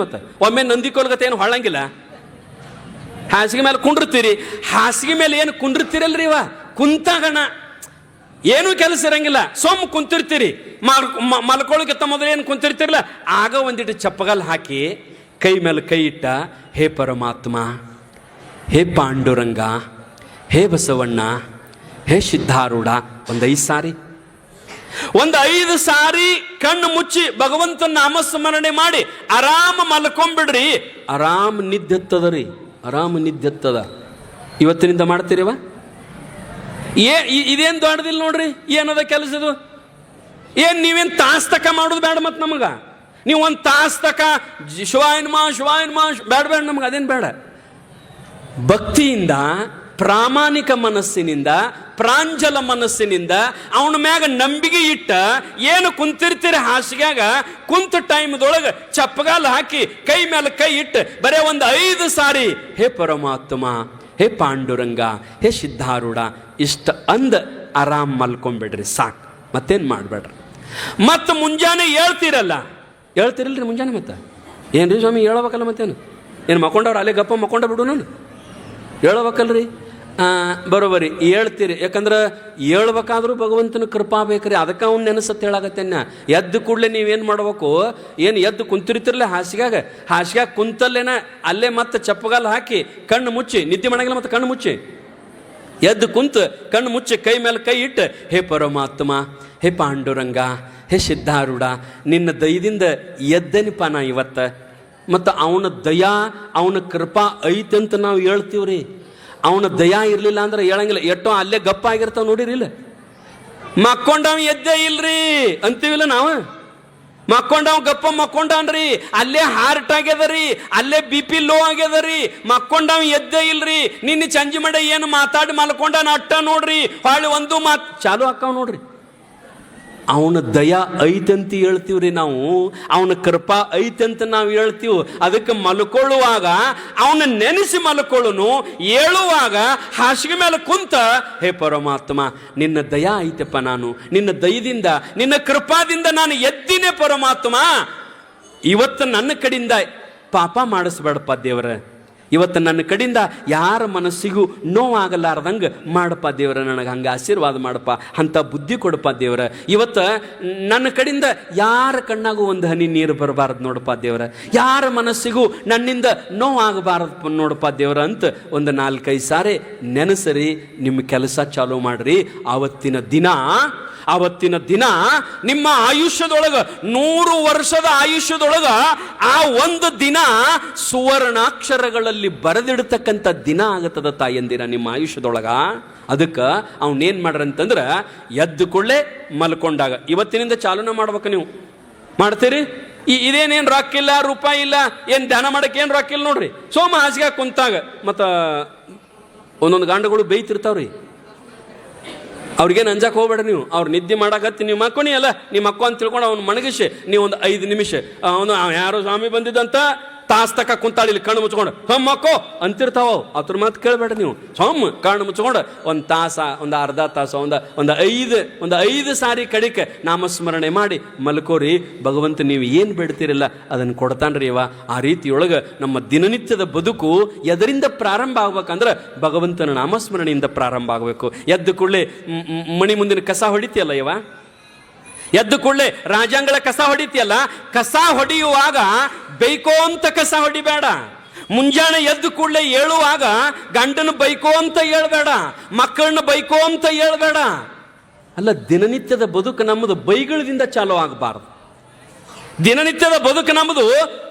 ಮತ್ತೆ ಒಮ್ಮೆ ನಂದಿ ಕೋಲ್ಗತೆ ಏನು ಹೊಳ್ಳಂಗಿಲ್ಲ. ಹಾಸಿಗೆ ಮೇಲೆ ಕುಂಡಿರ್ತೀರಿ, ಹಾಸಿಗೆ ಮೇಲೆ ಏನು ಕುಂಡಿರ್ತೀರಲ್ರಿ ಇವ ಕುಂತಾಗಣ ಏನೂ ಕೆಲಸ ಇರಂಗಿಲ್ಲ, ಸೊಮ್ಮ ಕುಂತಿರ್ತೀರಿ. ಮಲ್ಕೊಳ್ಳೋಕ್ಕಿಂತ ಮೊದಲು ಏನು ಕುಂತಿರ್ತಿರಲ್ಲ, ಆಗ ಒಂದಿಟ್ಟು ಚಪ್ಪಗಲ್ ಹಾಕಿ ಕೈ ಮೇಲೆ ಕೈ ಇಟ್ಟ, ಹೇ ಪರಮಾತ್ಮ, ಹೇ ಪಾಂಡುರಂಗ, ಹೇ ಬಸವಣ್ಣ, ಹೇ ಸಿದ್ಧಾರೂಢ, ಒಂದು 5 ಸಾರಿ ಕಣ್ಣು ಮುಚ್ಚಿ ಭಗವಂತನ ನಾಮಸ್ಮರಣೆ ಮಾಡಿ ಆರಾಮ ಮಲ್ಕೊಂಡ್ಬಿಡ್ರಿ. ಆರಾಮ್ ನಿದ್ದೆತ್ತದ. ಇವತ್ತಿನಿಂದ ಮಾಡ್ತೀರಿವ? ಇದೇನು ದೊಡ್ಡದಿಲ್ಲ ನೋಡ್ರಿ. ಏನದ ಕೆಲಸದು? ಏನ್ ನೀವೇನು ತಾಸ್ ತಕ ಮಾಡೋದು ಬೇಡ. ಮತ್ತೆ ನಮಗ ನೀವು ಒಂದು ತಾಸ್ ತಕ ಶಿವಾಯನ್ಮಾ ಬೇಡ ನಮ್ಗೆ ಅದೇನು ಬೇಡ. ಭಕ್ತಿಯಿಂದ, ಪ್ರಾಮಾಣಿಕ ಮನಸ್ಸಿನಿಂದ, ಪ್ರಾಂಜಲ ಮನಸ್ಸಿನಿಂದ ಅವನ ಮ್ಯಾಗ ನಂಬಿಕೆ ಇಟ್ಟ ಏನು ಕುಂತಿರ್ತೀರಿ ಹಾಸಿಗ್ಯಾಗ, ಕುಂತ ಟೈಮ್ದೊಳಗೆ ಚಪ್ಪಗಾಲ ಹಾಕಿ ಕೈ ಮೇಲೆ ಕೈ ಇಟ್ಟು ಬರೇ ಒಂದು 5 ಸಾರಿ ಹೇ ಪರಮಾತ್ಮ, ಹೇ ಪಾಂಡುರಂಗ, ಹೇ ಸಿದ್ಧಾರೂಢ ಇಷ್ಟ ಅಂದ ಆರಾಮ್ ಮಲ್ಕೊಂಡ್ಬಿಡ್ರಿ, ಸಾಕು. ಮತ್ತೇನು ಮಾಡಬೇಡ್ರಿ. ಮತ್ತು ಮುಂಜಾನೆ ಹೇಳ್ತಿರಲ್ರಿ ಮುಂಜಾನೆ. ಮತ್ತೆ ಏನ್ರಿ ಸ್ವಾಮಿ ಹೇಳ್ಬೇಕಲ್ಲ, ಮತ್ತೇನು ಏನು ಮಕ್ಕೊಂಡವ್ರು ಅಲ್ಲೇ ಗಪ್ಪ ಮಕ್ಕೊಂಡ ಬಿಡು, ನಾನು ಹೇಳ್ಬೇಕಲ್ರಿ. ಬರೋಬರಿ ಹೇಳ್ತೀರಿ, ಯಾಕಂದ್ರೆ ಹೇಳ್ಬೇಕಾದ್ರೂ ಭಗವಂತನ ಕೃಪಾ ಬೇಕ್ರಿ. ಅದಕ್ಕೆ ಅವ್ನು ನೆನೆಸತ್ತೆ ಹೇಳಾಗತ್ತೇನ. ಎದ್ದು ಕೂಡಲೇ ನೀವೇನು ಮಾಡ್ಬೇಕು, ಏನು ಎದ್ದು ಕುಂತಿರ್ತಿರಲ್ಲ ಹಾಸಿಗ್ಯಾಗ ಕುಂತಲ್ಲೇನ ಅಲ್ಲೇ ಮತ್ತೆ ಚಪ್ಪಗಾಲ ಹಾಕಿ ಕಣ್ಣು ಮುಚ್ಚಿ, ನಿದ್ದೆ ಮಾಡಂಗಿಲ್ಲ, ಮತ್ತೆ ಕಣ್ಣು ಮುಚ್ಚಿ ಎದ್ದು ಕುಂತು ಕಣ್ಣು ಮುಚ್ಚಿ ಕೈ ಮೇಲೆ ಕೈ ಇಟ್ಟು, ಹೇ ಪರಮಾತ್ಮ, ಹೇ ಪಾಂಡುರಂಗ, ಹೇ ಸಿದ್ಧಾರೂಢ, ನಿನ್ನ ದಯದಿಂದ ಎದ್ದನಿಪ ನಾ ಇವತ್ತು. ಮತ್ತು ಅವನ ದಯಾ, ಅವನ ಕೃಪಾ ಐತಂತ ನಾವು ಹೇಳ್ತೀವ್ರಿ. ಅವನ ದಯಾ ಇರಲಿಲ್ಲ ಅಂದ್ರೆ ಹೇಳಂಗಿಲ್ಲ. ಎಷ್ಟೋ ಅಲ್ಲೇ ಗಪ್ಪ ಆಗಿರ್ತಾವ ನೋಡಿರಿಲ್ಲ. ಮಕ್ಕೊಂಡವ್ ಎದ್ದೇ ಇಲ್ರಿ ಅಂತೀವಿಲ್ಲ ನಾವು. ಮಕ್ಕೊಂಡವ್ ಗಪ್ಪ ಮಕ್ಕೊಂಡನ್ರಿ, ಅಲ್ಲೇ ಹಾರ್ಟ್ ಆಗ್ಯದರಿ, ಅಲ್ಲೇ BP ಲೋ ಆಗ್ಯದರಿ, ಮಕ್ಕೊಂಡವ್ ಎದ್ದೇ ಇಲ್ರಿ. ನಿನ್ನೆ ಚಂಜಿ ಮಾಡ ಏನು ಮಾತಾಡಿ ಮಲ್ಕೊಂಡನ ಅಟ್ಟ ನೋಡ್ರಿ, ಹೊಳ್ಳಿ ಒಂದು ಮಾತು ಚಾಲು ಹಾಕಾವ್ ನೋಡ್ರಿ. ಅವನ ದಯಾ ಐತಂತ ಹೇಳ್ತೀವ್ರಿ ನಾವು, ಅವನ ಕೃಪಾ ಐತಂತ ನಾವು ಹೇಳ್ತೀವಿ. ಅದಕ್ಕೆ ಮಲ್ಕೊಳ್ಳುವಾಗ ಅವನ ನೆನೆಸಿ ಮಲ್ಕೊಳ್ಳುನು, ಏಳುವಾಗ ಹಾಸಿಗೆ ಮೇಲೆ ಕುಂತ, ಹೇ ಪರಮಾತ್ಮ, ನಿನ್ನ ದಯಾ ಐತಪ್ಪ, ನಾನು ನಿನ್ನ ದಯದಿಂದ, ನಿನ್ನ ಕೃಪಾದಿಂದ ನಾನು ಎದ್ದಿನೇ ಪರಮಾತ್ಮ. ಇವತ್ತು ನನ್ನ ಕಡೆಯಿಂದ ಪಾಪ ಮಾಡಿಸ್ಬೇಡಪ್ಪ ದೇವರ. ಇವತ್ತು ನನ್ನ ಕಡೆಯಿಂದ ಯಾರ ಮನಸ್ಸಿಗೂ ನೋವಾಗಲಾರ್ದಂಗೆ ಮಾಡಪ್ಪ ದೇವರ. ನನಗೆ ಹಂಗೆ ಆಶೀರ್ವಾದ ಮಾಡಪ್ಪ, ಅಂಥ ಬುದ್ಧಿ ಕೊಡಪ್ಪ ದೇವರ. ಇವತ್ತು ನನ್ನ ಕಡೆಯಿಂದ ಯಾರ ಕಣ್ಣಾಗೂ ಒಂದು ಹನಿ ನೀರು ಬರಬಾರ್ದು ನೋಡಪ್ಪ ದೇವರ. ಯಾರ ಮನಸ್ಸಿಗೂ ನನ್ನಿಂದ ನೋವಾಗಬಾರದು ನೋಡಪ್ಪ ದೇವರ ಅಂತ ಒಂದು 4-5 ಸಾರಿ ನೆನೆಸರಿ. ನಿಮ್ಮ ಕೆಲಸ ಚಾಲೂ ಮಾಡ್ರಿ. ಆವತ್ತಿನ ದಿನ ನಿಮ್ಮ ಆಯುಷ್ಯದೊಳಗೆ, 100 ವರ್ಷದ ಆಯುಷ್ಯದೊಳಗೆ ಆ ಒಂದು ದಿನ ಸುವರ್ಣಾಕ್ಷರಗಳಲ್ಲಿ ಬರೆದಿಡ್ತಕ್ಕಂಥ ದಿನ ಆಗತ್ತದ ತಾಯಂದಿರ ನಿಮ್ಮ ಆಯುಷ್ಯದೊಳಗ. ಅದಕ್ಕೆ ಅವನೇನು ಮಾಡ್ರಂತಂದ್ರೆ, ಎದ್ದು ಕೊಳ್ಳೆ ಮಲ್ಕೊಂಡಾಗ ಇವತ್ತಿನಿಂದ ಚಾಲನೆ ಮಾಡ್ಬೇಕು. ನೀವು ಮಾಡ್ತೀರಿ? ಇದೇನೇನು ರೊಕ್ಕಿಲ್ಲ, ರೂಪಾಯಿ ಇಲ್ಲ, ಏನು ಧ್ಯಾನ ಮಾಡಕ್ಕೆ ಏನು ರೊಕ್ಕಿಲ್ಲ ನೋಡ್ರಿ. ಸೋಮ ಹಾಸಿಗೆ ಕುಂತಾಗ ಮತ್ತು ಒಂದೊಂದು ಗಾಂಡುಗಳು ಬೇಯ್ತಿರ್ತಾವ್ರಿ. ಅವ್ರಿಗೇನು ಅಂಜಕ್ಕೆ ಹೋಗ್ಬೇಡ ನೀವು. ಅವ್ರು ನಿದ್ದೆ ಮಾಡಕತ್ತಿ ನೀವು ಮಕ್ಕೊನಿ ಅಲ್ಲ, ನೀವು ಮಕ್ಕೋ ಅಂತ ತಿಳ್ಕೊಂಡು ಅವ್ನು ಮಣಗಿಸಿ ನೀವು ಒಂದು 5 ನಿಮಿಷ ಅವನು ಯಾರೋ ಸ್ವಾಮಿ ಬಂದಿದ್ದಂತ ತಾಸ್ ತಕ ಕುಂತಾಳಿಲಿ ಕಣ್ಣು ಮುಚ್ಕೊಂಡು ಮಕ್ಕೋ ಅಂತಿರ್ತಾವ. ಅದ್ರ ಮಾತು ಕೇಳಬೇಡ ನೀವು. ಕಣ್ಣು ಮುಚ್ಕೊಂಡು ಒಂದು ತಾಸ, ಒಂದು ಅರ್ಧ ತಾಸ, ಒಂದು 5 ಸಾರಿ ಕಡಿಕೆ ನಾಮಸ್ಮರಣೆ ಮಾಡಿ ಮಲ್ಕೋರಿ. ಭಗವಂತ ನೀವು ಏನು ಬೇಡ್ತಿರಲ್ಲ ಅದನ್ನು ಕೊಡ್ತಾನ್ರಿ ಇವ. ಆ ರೀತಿಯೊಳಗೆ ನಮ್ಮ ದಿನನಿತ್ಯದ ಬದುಕು ಎದರಿಂದ ಪ್ರಾರಂಭ ಆಗ್ಬೇಕಂದ್ರೆ ಭಗವಂತನ ನಾಮಸ್ಮರಣೆಯಿಂದ ಪ್ರಾರಂಭ ಆಗಬೇಕು. ಎದ್ದು ಕೂಡಲೇ ಮಣಿ ಮುಂದಿನ ಕಸ ಹೊಡಿತೀಯಲ್ಲ ಇವ, ಎದ್ದು ಕೂಡಲೇ ರಾಜಾಂಗಳ ಕಸ ಹೊಡಿತೀಯಲ್ಲ, ಕಸ ಹೊಡೆಯುವಾಗ ಬೈಕೋ ಅಂತ ಕಸ ಹೊಡಿಬೇಡ. ಮುಂಜಾನೆ ಎದ್ದು ಕೂಡಲೇ ಏಳುವಾಗ ಗಂಡನ ಬೈಕೋ ಅಂತ ಹೇಳ್ಬೇಡ, ಮಕ್ಕಳನ್ನ ಬೈಕೋ ಅಂತ ಹೇಳ್ಬೇಡ. ಅಲ್ಲ, ದಿನನಿತ್ಯದ ಬದುಕು ನಮ್ಮದು ಬೈಗಳದಿಂದ ಚಾಲೂ ಆಗಬಾರದು. ದಿನನಿತ್ಯದ ಬದುಕು ನಮ್ಮದು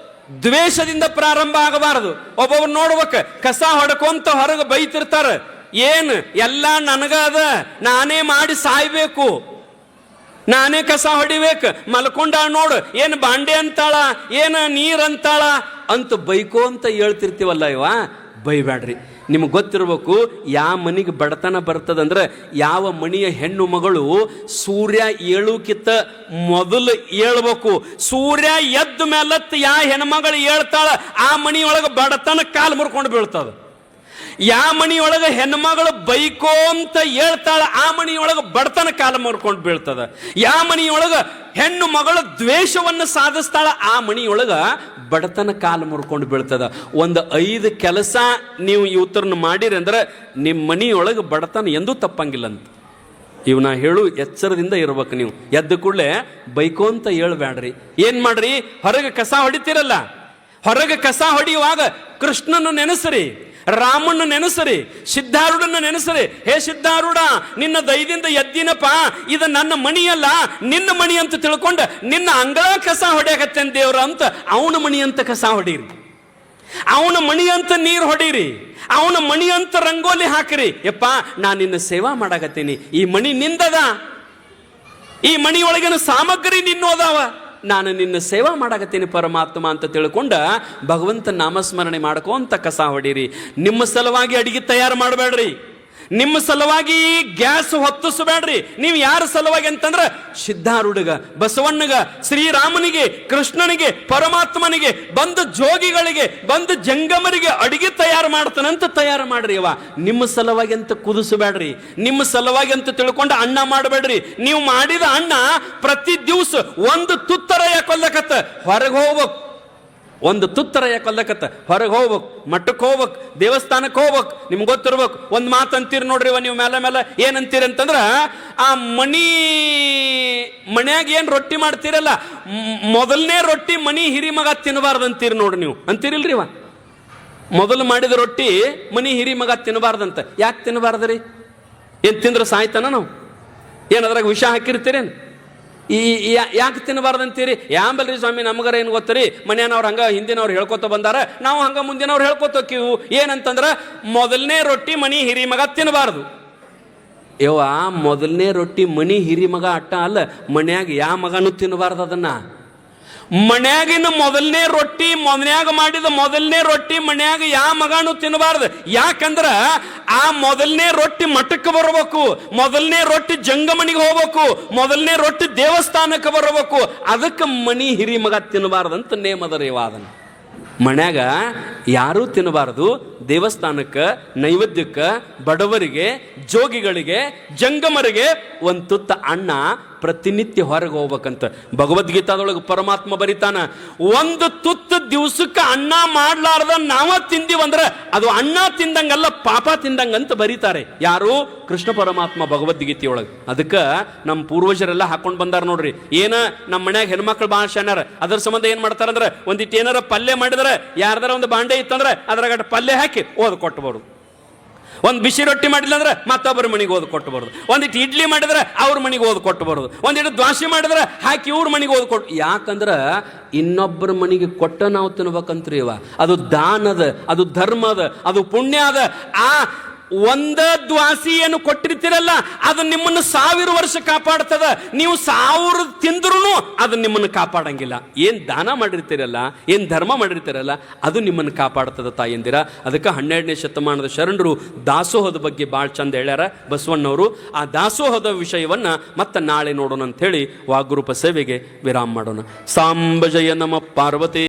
ದ್ವೇಷದಿಂದ ಪ್ರಾರಂಭ ಆಗಬಾರದು. ಒಬ್ಬೊಬ್ರು ನೋಡ್ಬೇಕು, ಕಸ ಹೊಡ್ಕೊಂತ ಹೊರಗೆ ಬೈತಿರ್ತಾರೆ. ಏನು ಎಲ್ಲ ನನಗ ಅದ, ನಾನೇ ಮಾಡಿ ಸಾಯ್ಬೇಕು, ನಾನೇ ಕಸ ಹೊಡಿಬೇಕು. ಮಲ್ಕೊಂಡ ನೋಡು, ಏನು ಬಾಂಡೆ ಅಂತಾಳ, ಏನು ನೀರ್ ಅಂತಾಳ ಅಂತ ಬೈಕೋ ಅಂತ ಹೇಳ್ತಿರ್ತೀವಲ್ಲ ಇವ. ಬೈಬ್ಯಾಡ್ರಿ. ನಿಮ್ಗೆ ಗೊತ್ತಿರ್ಬೇಕು, ಯಾವ ಮನೆಗೆ ಬಡತನ ಬರ್ತದಂದ್ರೆ ಯಾವ ಮನೆಯ ಹೆಣ್ಣು ಮಗಳು ಸೂರ್ಯ ಏಳುಕಿತ್ತ ಮೊದಲು ಏಳ್ಬೇಕು. ಸೂರ್ಯ ಎದ್ದ ಮೇಲತ್ತು ಯಾವ ಹೆಣ್ಮಗಳು ಹೇಳ್ತಾಳ ಆ ಮನೆಯೊಳಗೆ ಬಡತನ ಕಾಲು ಮುರ್ಕೊಂಡು ಬೀಳ್ತದ. ಯಾವ ಮನಿಯೊಳಗೆ ಹೆಣ್ಮಗಳು ಬೈಕೋ ಅಂತ ಹೇಳ್ತಾಳ ಆ ಮನಿಯೊಳಗೆ ಬಡತನ ಕಾಲ ಮಾಡ್ಕೊಂಡು ಬೀಳ್ತದ. ಯಾವ ಮನಿಯೊಳಗೆ ಹೆಣ್ಣು ಮಗಳ ದ್ವೇಷವನ್ನು ಸಾಧಿಸ್ತಾಳ, ಆ ಮಣಿಯೊಳಗ ಬಡತನ ಕಾಲು ಮುರ್ಕೊಂಡು ಬೀಳ್ತದ. ಒಂದು 5 ಕೆಲಸ ನೀವು ಇವತ್ತರನ್ನ ಮಾಡಿರಿ ಅಂದ್ರೆ ನಿಮ್ಮ ಮನಿಯೊಳಗೆ ಬಡತನ ಎಂದೂ ತಪ್ಪಂಗಿಲ್ಲ ಅಂತ. ಇವನ ಹೇಳು ಎಚ್ಚರದಿಂದ ಇರ್ಬೇಕು. ನೀವು ಎದ್ದ ಕೂಡಲೇ ಬೈಕೋಂತ ಹೇಳ್ಬೇಡ್ರಿ. ಏನ್ ಮಾಡ್ರಿ, ಹೊರಗೆ ಕಸ ಹೊಡಿತೀರಲ್ಲ, ಹೊರಗೆ ಕಸ ಹೊಡೆಯುವಾಗ ಕೃಷ್ಣನ ನೆನೆಸ್ರಿ, ರಾಮನ ನೆನೆಸ್ರಿ, ಸಿದ್ಧಾರೂಢನ ನೆನೆಸ್ರಿ. ಹೇ ಸಿದ್ಧಾರೂಢ, ನಿನ್ನ ದಯದಿಂದ ಎದ್ದಿನಪ್ಪ, ಇದು ನನ್ನ ಮಣಿಯಲ್ಲ ನಿನ್ನ ಮಣಿ ಅಂತ ತಿಳ್ಕೊಂಡು ನಿನ್ನ ಅಂಗಳ ಕಸ ಹೊಡೆಯಕತ್ತೇನೆ ದೇವ್ರ ಅಂತ ಅವನ ಮಣಿ ಅಂತ ಕಸ ಹೊಡೀರಿ, ಅವನ ಮಣಿ ಅಂತ ನೀರು ಹೊಡೀರಿ, ಅವನ ಮಣಿ ಅಂತ ರಂಗೋಲಿ ಹಾಕಿರಿ. ಯಪ್ಪ ನಾನು ನಿನ್ನ ಸೇವಾ ಮಾಡಾಕತ್ತೀನಿ, ಈ ಮಣಿ ನಿಂದದ, ಈ ಮಣಿಯೊಳಗಿನ ಸಾಮಗ್ರಿ ನಿನ್ನೋದಾವ, ನಾನು ನಿನ್ನ ಸೇವಾ ಮಾಡಾಕತ್ತೀನಿ ಪರಮಾತ್ಮ ಅಂತ ತಿಳ್ಕೊಂಡ ಭಗವಂತ ನಾಮಸ್ಮರಣೆ ಮಾಡ್ಕೊಂತ ಕಸ ಹೊಡೀರಿ. ನಿಮ್ಮ ಸಲುವಾಗಿ ಅಡಿಗೆ ತಯಾರು ಮಾಡಬೇಡ್ರಿ, ನಿಮ್ಮ ಸಲುವಾಗಿ ಗ್ಯಾಸ್ ಹೊತ್ತಿಸಬೇಡ್ರಿ. ನೀವು ಯಾರ ಸಲುವಾಗಿ ಅಂತಂದ್ರೆ ಸಿದ್ಧಾರೂಢಗ, ಬಸವಣ್ಣಗ, ಶ್ರೀರಾಮನಿಗೆ, ಕೃಷ್ಣನಿಗೆ, ಪರಮಾತ್ಮನಿಗೆ, ಬಂದ ಜೋಗಿಗಳಿಗೆ, ಬಂದ ಜಂಗಮರಿಗೆ ಅಡಿಗೆ ತಯಾರು ಮಾಡ್ತಾನಂತ ತಯಾರು ಮಾಡ್ರಿ. ಅವ ನಿಮ್ಮ ಸಲುವಾಗಿ ಅಂತ ಕುದಿಸಬೇಡ್ರಿ, ನಿಮ್ಮ ಸಲುವಾಗಿ ಅಂತ ತಿಳ್ಕೊಂಡು ಅನ್ನ ಮಾಡಬೇಡ್ರಿ. ನೀವು ಮಾಡಿದ ಅನ್ನ ಪ್ರತಿ ದಿವಸ ಒಂದು ತುತ್ತರ ಯಾಕೊಲ್ಲಕತ್ತ ಹೊರಗೆ ಹೋಗ್ಬೇಕು, ಒಂದು ತುತ್ತರ ಯಾಕೊಲ್ಲಕತ್ತ ಹೊರಗೆ ಹೋಗ್ಬೇಕು, ಮಠಕ್ಕೆ ಹೋಗ್ಬೇಕು, ದೇವಸ್ಥಾನಕ್ಕೆ ಹೋಗ್ಬೇಕು. ನಿಮ್ಗೆ ಗೊತ್ತಿರ್ಬೇಕು. ಒಂದು ಮಾತು ಅಂತೀರಿ ನೋಡ್ರಿ ನೀವು ಮೇಲೆ ಮೇಲೆ ಏನಂತೀರಿ ಅಂತಂದ್ರ, ಆ ಮನ್ಯಾಗ ಏನು ರೊಟ್ಟಿ ಮಾಡ್ತೀರಲ್ಲ, ಮೊದಲನೇ ರೊಟ್ಟಿ ಮನಿ ಹಿರಿ ಮಗ ತಿನ್ನಬಾರ್ದು ಅಂತೀರಿ ನೋಡ್ರಿ. ನೀವು ಅಂತೀರಿಲ್ರಿ, ಮೊದಲು ಮಾಡಿದ ರೊಟ್ಟಿ ಮನಿ ಹಿರಿ ಮಗ ತಿನ್ನಬಾರ್ದಂತ. ಯಾಕೆ ತಿನ್ನಬಾರ್ದ್ರಿ? ಏನು ತಿಂದ್ರೆ ಸಾಯ್ತಾನ ನಾವು? ಏನಾದ್ರಾಗ ವಿಷ ಹಾಕಿರ್ತೀರೇನು? ಯಾಕೆ ತಿನ್ನಬಾರ್ದಂತೀರಿ? ಯಾಂಬಲ್ರಿ ಸ್ವಾಮಿ, ನಮಗರ ಏನು ಗೊತ್ತರಿ, ಮನೆಯವ್ರು ಹಂಗ ಹಿಂದಿನವ್ರು ಹೇಳ್ಕೊತ ಬಂದಾರ, ನಾವು ಹಂಗ ಮುಂದಿನವ್ರು ಹೇಳ್ಕೊತೋಕಿವು. ಏನಂತಂದ್ರ ಮೊದಲನೇ ರೊಟ್ಟಿ ಮನಿ ಹಿರಿ ಮಗ ತಿನ್ನಬಾರ್ದು. ಯವ್ವ, ಮೊದಲನೇ ರೊಟ್ಟಿ ಮನಿ ಹಿರಿ ಮಗ ಅಟ್ಟ ಅಲ್ಲ, ಮನ್ಯಾಗ ಯಾ ಮಗನೂ ತಿನ್ನಬಾರ್ದು ಅದನ್ನ. ಮನ್ಯಾಗಿನ ಮೊದಲನೇ ರೊಟ್ಟಿ, ಮನ್ಯಾಗ ಮಾಡಿದ ಮೊದಲನೇ ರೊಟ್ಟಿ ಮನ್ಯಾಗ ಯಾ ಮಗನೂ ತಿನ್ನಬಾರ್ದು. ಯಾಕಂದ್ರ ಆ ಮೊದಲನೇ ರೊಟ್ಟಿ ಮಠಕ್ಕೆ ಬರಬೇಕು, ಮೊದಲನೇ ರೊಟ್ಟಿ ಜಂಗಮನಿಗೆ ಹೋಗ್ಬೇಕು, ಮೊದಲನೇ ರೊಟ್ಟಿ ದೇವಸ್ಥಾನಕ್ಕೆ ಬರಬೇಕು. ಅದಕ್ಕೆ ಮನಿ ಹಿರಿ ಮಗ ತಿನ್ನಬಾರ್ದಂತ ನೇಮದ ರೇವಾದನ. ಮನ್ಯಾಗ ಯಾರೂ ತಿನ್ನಬಾರದು, ದೇವಸ್ಥಾನಕ್ಕೆ, ನೈವೇದ್ಯಕ್ಕೆ, ಬಡವರಿಗೆ, ಜೋಗಿಗಳಿಗೆ, ಜಂಗಮರಿಗೆ ಒಂದು ತುತ್ತ ಅನ್ನ ಪ್ರತಿನಿತ್ಯ ಹೊರಗೆ ಹೋಗ್ಬೇಕಂತ. ಭಗವದ್ಗೀತಾದೊಳಗೆ ಪರಮಾತ್ಮ ಬರಿತಾನ, ಒಂದು ತುತ್ತ ದಿವಸಕ್ಕೆ ಅನ್ನ ಮಾಡ್ಲಾರ್ದ ನಾವ ತಿಂದಿವಂದ್ರೆ ಅದು ಅನ್ನ ತಿಂದಂಗಲ್ಲ, ಪಾಪ ತಿಂದಂಗಂತ ಬರೀತಾರೆ. ಯಾರು? ಕೃಷ್ಣ ಪರಮಾತ್ಮ ಭಗವದ್ಗೀತೆಯೊಳಗೆ. ಅದಕ್ಕೆ ನಮ್ಮ ಪೂರ್ವಜರೆಲ್ಲ ಹಾಕೊಂಡು ಬಂದಾರ ನೋಡ್ರಿ. ಏನ ನಮ್ಮ ಮನ್ಯಾಗ ಹೆಣ್ಮಕ್ಳು ಭಾಳ ಶಾನ್ಯಾರ, ಅದ್ರ ಸಂಬಂಧ ಏನ್ ಮಾಡ್ತಾರಂದ್ರೆ, ಒಂದಿಟ್ಟು ಏನಾರ ಪಲ್ಯ ಮಾಡಿದ್ರೆ, ಯಾರ್ದಾರ ಒಂದು ಬಾಂಡೆ ಇತ್ತಂದ್ರೆ ಅದ್ರಾಗ ಪಲ್ಯ ಹಾಕಿ ಓದ್ ಕೊಟ್ಟಬಾರ್ದು. ಒಂದು ಬಿಸಿ ರೊಟ್ಟಿ ಮಾಡಿಲ್ಲ ಅಂದ್ರೆ ಮತ್ತೊಬ್ಬರ ಮನೆಗೆ ಓದ್ ಕೊಟ್ಟಬಾರ್ದು. ಒಂದಿಟ್ಟು ಇಡ್ಲಿ ಮಾಡಿದ್ರೆ ಅವ್ರ ಮನೆಗೆ ಓದ್ ಕೊಟ್ಟಬಾರ್ದು. ಒಂದಿಟ್ಟು ದ್ವಾಸೆ ಮಾಡಿದ್ರೆ ಹಾಕಿ ಇವ್ರ ಮನೆಗೆ ಓದ್ ಕೊಟ್ಟು. ಯಾಕಂದ್ರೆ ಇನ್ನೊಬ್ಬರ ಮನೆಗೆ ಕೊಟ್ಟ ನಾವು ತಿನ್ಬೇಕಂತ್ರಿ. ಅದು ದಾನದ, ಅದು ಧರ್ಮದ, ಅದು ಪುಣ್ಯ ಅದ. ಆ ಒಂದ ದ್ವಾಸಿಯನ್ನು ಕೊಟ್ಟಿರ್ತೀರಲ್ಲ, ಅದು ನಿಮ್ಮನ್ನು 1000 ವರ್ಷ ಕಾಪಾಡ್ತದ. ನೀವು 1000 ತಿಂದ್ರೂ ಅದು ನಿಮ್ಮನ್ನು ಕಾಪಾಡಂಗಿಲ್ಲ. ಏನ್ ದಾನ ಮಾಡಿರ್ತೀರಲ್ಲ, ಏನ್ ಧರ್ಮ ಮಾಡಿರ್ತೀರಲ್ಲ, ಅದು ನಿಮ್ಮನ್ನು ಕಾಪಾಡ್ತದ ತಾಯಂದಿರ. ಅದಕ್ಕೆ 12ನೇ ಶತಮಾನದ ಶರಣರು ದಾಸೋಹದ ಬಗ್ಗೆ ಭಾಳ ಚಂದ ಹೇಳ್ಯಾರ ಬಸವಣ್ಣವರು. ಆ ದಾಸೋಹದ ವಿಷಯವನ್ನ ಮತ್ತೆ ನಾಳೆ ನೋಡೋಣ ಅಂತ ಹೇಳಿ ವಾಗ್ರೂಪ ಸೇವೆಗೆ ವಿರಾಮ ಮಾಡೋಣ. ಸಾಂಬ ಜಯ ನಮ ಪಾರ್ವತಿ.